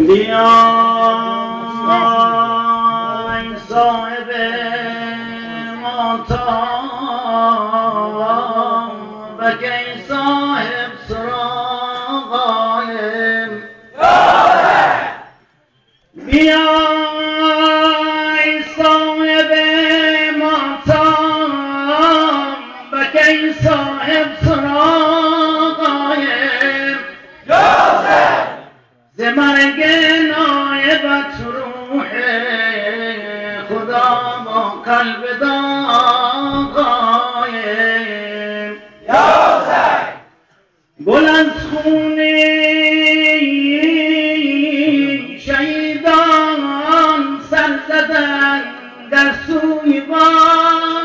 بیای صاحب ماتام بکی صاحب سراغایم بیای صاحب ماتام بکی صاحب سراغایم ز مرگ نایبت روح خدا با قلب داغایم گل از خون شهیدان سر زدن در سوی باغایم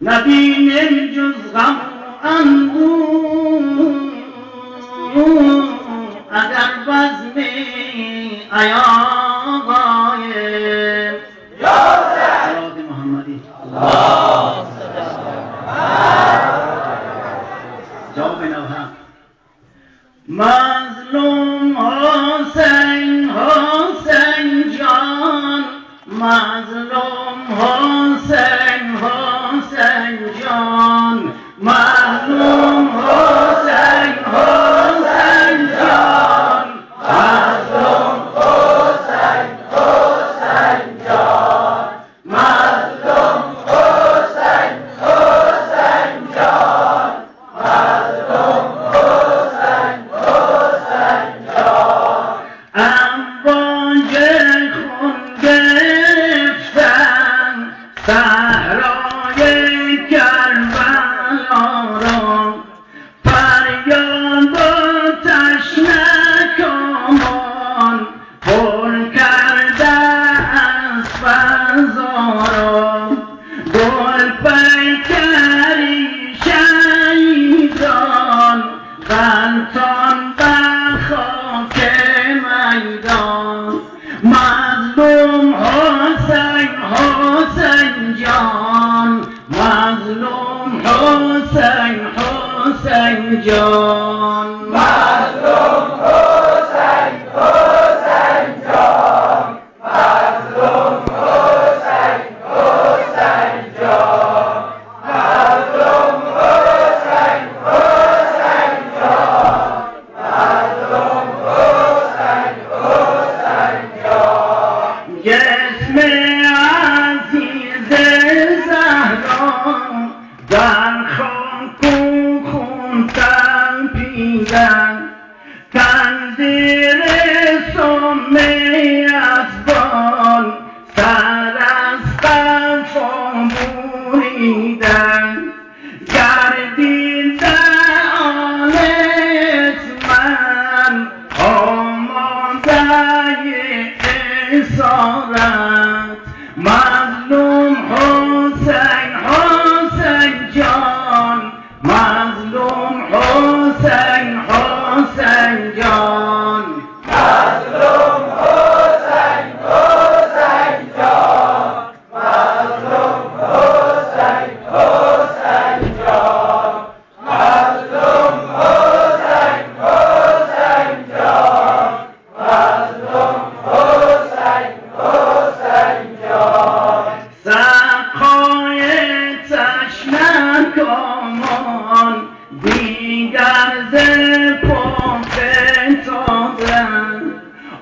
نبینم جز غم و اندوه اگر بزم ایاغایم صلوات محمدی جواب نوها مظلوم حسین حسین جان مظلوم حسین حسین جان مظلوم حسین حسین جان مظلوم حسین حسین جان مظلوم حسین حسین جان مظلوم حسین حسین جان امواج خون گرفتن صحرای کربلا را فریاد و تشنکان پر کرده از فضا را گل پیکری شهیدان غلطان بر خاک میدان مظلوم حسین حسین جان مظلوم حسین حسین جان مظلوم حسین حسین جان مظلوم حسین حسین جان مظلوم حسین حسین جان مظلوم حسین حسین جان جسم عزیز زهرا در خاک و خون تلپیدن تنظیر سم افغان سر از قفا بریدن گردیده آن من آماده اسارت مظلوم حسین حسین جان مظلوم حسین حسین جان مظلوم حسین حسین جان مظلوم حسین حسین جان مظلوم حسین حسین جان مظلوم حسین حسین جان سقای تشنکان دیگر ز پاک تابند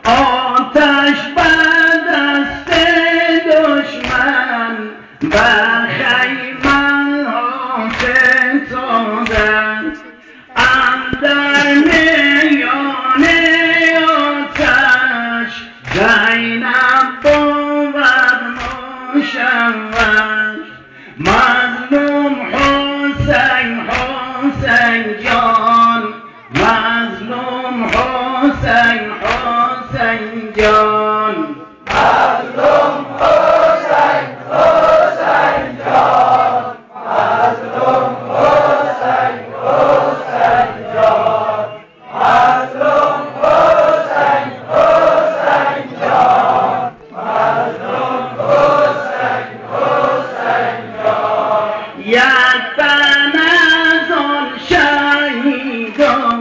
آتش بر دست دشمن بر خیمه ها فتادند اندر میان آتش زینب بود مشوش مظلوم حسین حسین جان مظلوم حسین حسین جان مظلوم حسین حسین جان مظلوم حسین حسین جان مظلوم حسین حسین جان مظلوم حسین حسین جان یک تن از آن شهیدان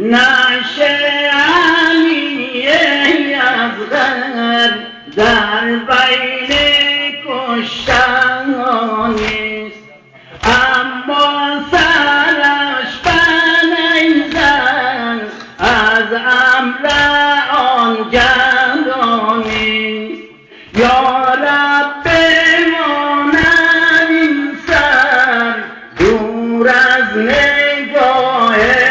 نشه علی اصغر در بین کشتانیست، اما سرش بنیزن از امر آن جوانیست. یا رب بماند این سر دور از نگاه